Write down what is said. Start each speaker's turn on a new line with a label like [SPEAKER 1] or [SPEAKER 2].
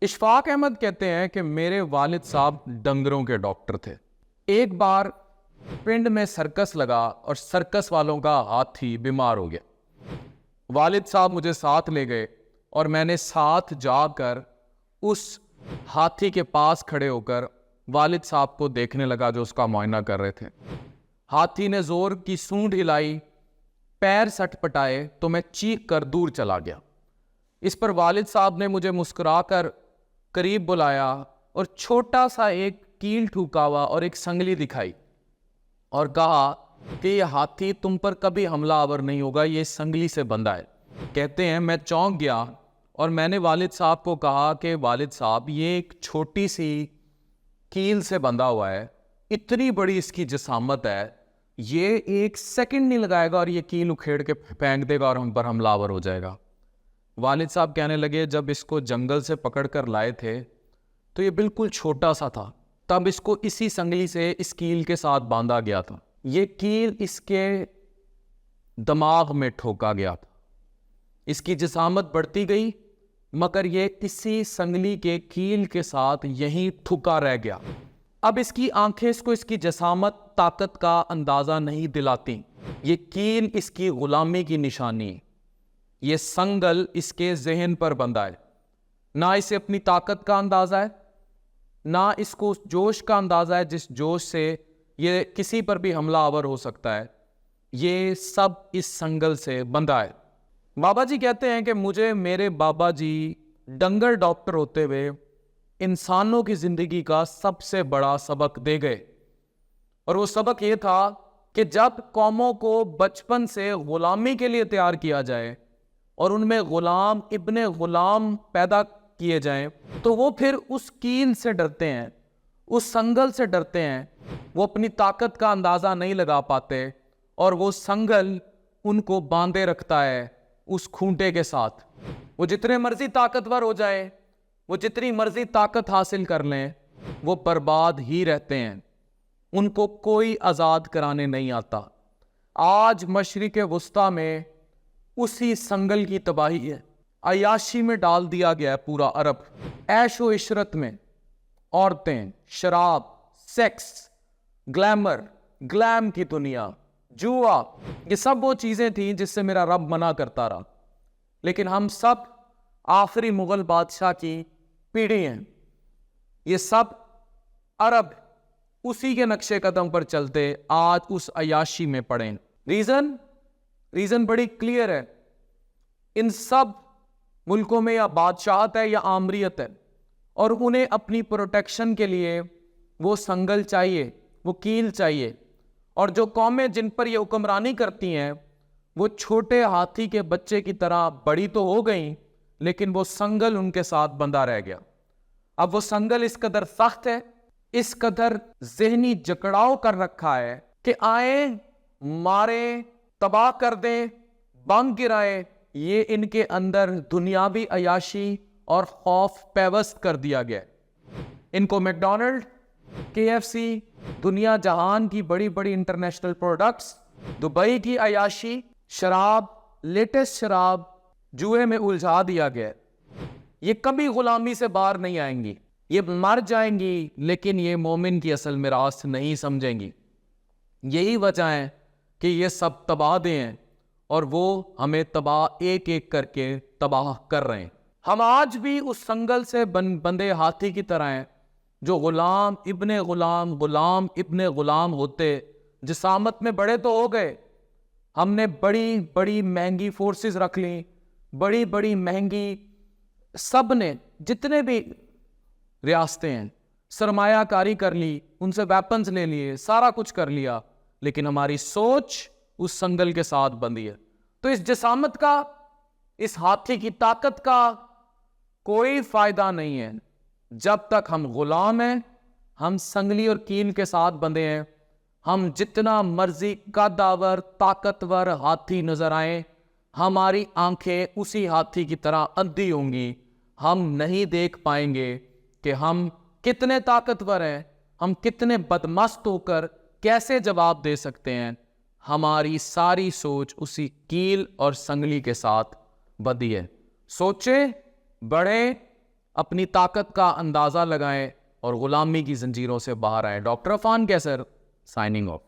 [SPEAKER 1] اشفاق احمد کہتے ہیں کہ میرے والد صاحب ڈنگروں کے ڈاکٹر تھے۔ ایک بار پنڈ میں سرکس لگا اور سرکس والوں کا ہاتھی بیمار ہو گیا۔ والد صاحب مجھے ساتھ لے گئے اور میں نے ساتھ جا کر اس ہاتھی کے پاس کھڑے ہو کر والد صاحب کو دیکھنے لگا جو اس کا معائنہ کر رہے تھے۔ ہاتھی نے زور کی سونڈ ہلائی، پیر سٹ پٹائے تو میں چیخ کر دور چلا گیا۔ اس پر والد صاحب نے مجھے مسکرا کر قریب بلایا اور چھوٹا سا ایک کیل ٹھوکا ہوا اور ایک سنگلی دکھائی اور کہا کہ یہ ہاتھی تم پر کبھی حملہ آور نہیں ہوگا، یہ سنگلی سے بندھا ہے۔ کہتے ہیں میں چونک گیا اور میں نے والد صاحب کو کہا کہ والد صاحب یہ ایک چھوٹی سی کیل سے بندھا ہوا ہے، اتنی بڑی اس کی جسامت ہے، یہ ایک سیکنڈ نہیں لگائے گا اور یہ کیل اکھیڑ کے پھینک دے گا اور ہم پر حملہ آور ہو جائے گا۔ والد صاحب کہنے لگے جب اس کو جنگل سے پکڑ کر لائے تھے تو یہ بالکل چھوٹا سا تھا، تب اس کو اسی سنگلی سے اس کیل کے ساتھ باندھا گیا تھا، یہ کیل اس کے دماغ میں ٹھوکا گیا تھا، اس کی جسامت بڑھتی گئی مگر یہ اسی سنگلی کے کیل کے ساتھ یہیں ٹھکا رہ گیا۔ اب اس کی آنکھیں اس کو اس کی جسامت طاقت کا اندازہ نہیں دلاتی، یہ کیل اس کی غلامی کی نشانی ہے، یہ سنگل اس کے ذہن پر بندھا ہے، نہ اسے اپنی طاقت کا اندازہ ہے، نہ اس کو اس جوش کا اندازہ ہے جس جوش سے یہ کسی پر بھی حملہ آور ہو سکتا ہے، یہ سب اس سنگل سے بندھا ہے۔ بابا جی کہتے ہیں کہ مجھے میرے بابا جی ڈنگر ڈاکٹر ہوتے ہوئے انسانوں کی زندگی کا سب سے بڑا سبق دے گئے، اور وہ سبق یہ تھا کہ جب قوموں کو بچپن سے غلامی کے لیے تیار کیا جائے اور ان میں غلام ابن غلام پیدا کیے جائیں تو وہ پھر اس کیل سے ڈرتے ہیں، اس سنگل سے ڈرتے ہیں، وہ اپنی طاقت کا اندازہ نہیں لگا پاتے اور وہ سنگل ان کو باندھے رکھتا ہے اس کھونٹے کے ساتھ۔ وہ جتنے مرضی طاقتور ہو جائے، وہ جتنی مرضی طاقت حاصل کر لیں، وہ برباد ہی رہتے ہیں، ان کو کوئی آزاد کرانے نہیں آتا۔ آج مشرق وسطیٰ میں اسی سنگل کی تباہی ہے، عیاشی میں ڈال دیا گیا ہے پورا عرب، عیش و عشرت میں عورتیں، شراب، سیکس، گلیمر، گلیم کی دنیا، جوا، یہ سب وہ چیزیں تھیں جس سے میرا رب منع کرتا رہا، لیکن ہم سب آخری مغل بادشاہ کی پیڑھی ہیں، یہ سب عرب اسی کے نقشے قدم پر چلتے آج اس عیاشی میں پڑیں۔ ریزن بڑی کلیئر ہے، ان سب ملکوں میں یا بادشاہت ہے یا آمریت ہے، اور انہیں اپنی پروٹیکشن کے لیے وہ سنگل چاہیے، وہ کیل چاہیے، اور جو قومیں جن پر یہ حکمرانی کرتی ہیں وہ چھوٹے ہاتھی کے بچے کی طرح بڑی تو ہو گئیں لیکن وہ سنگل ان کے ساتھ بندھا رہ گیا۔ اب وہ سنگل اس قدر سخت ہے، اس قدر ذہنی جکڑاؤ کر رکھا ہے کہ آئیں مارے، تباہ کر دیں، بم گرائے، یہ ان کے اندر دنیاوی عیاشی اور خوف پیوست کر دیا گیا۔ ان کو میکڈونلڈ، KFC، دنیا جہان کی بڑی بڑی انٹرنیشنل پروڈکٹس، دبئی کی عیاشی، شراب، لیٹسٹ شراب، جوئے میں الجھا دیا گیا۔ یہ کبھی غلامی سے باہر نہیں آئیں گی، یہ مر جائیں گی لیکن یہ مومن کی اصل میراث نہیں سمجھیں گی۔ یہی وجہ ہے کہ یہ سب تباہ دے ہیں اور وہ ہمیں تباہ ایک ایک کر کے تباہ کر رہے ہیں۔ ہم آج بھی اس سنگل سے بندے ہاتھی کی طرح ہیں جو غلام ابن غلام ہوتے جسامت میں بڑے تو ہو گئے، ہم نے بڑی بڑی مہنگی فورسز رکھ لیں، بڑی بڑی مہنگی، سب نے جتنے بھی ریاستیں ہیں سرمایہ کاری کر لی، ان سے ویپنز لے لیے، سارا کچھ کر لیا، لیکن ہماری سوچ اس سنگل کے ساتھ بندھی ہے۔ تو اس جسامت کا، اس ہاتھی کی طاقت کا کوئی فائدہ نہیں ہے جب تک ہم غلام ہیں، ہم سنگلی اور کیل کے ساتھ بندھے ہیں۔ ہم جتنا مرضی قدآور طاقتور ہاتھی نظر آئیں، ہماری آنکھیں اسی ہاتھی کی طرح اندھی ہوں گی، ہم نہیں دیکھ پائیں گے کہ ہم کتنے طاقتور ہیں، ہم کتنے بدمست ہو کر کیسے جواب دے سکتے ہیں۔ ہماری ساری سوچ اسی کیل اور سنگلی کے ساتھ بندھی ہے۔ سوچیں، بڑھیں، اپنی طاقت کا اندازہ لگائیں اور غلامی کی زنجیروں سے باہر آئیں. ڈاکٹر عفان کیسر سائننگ آف.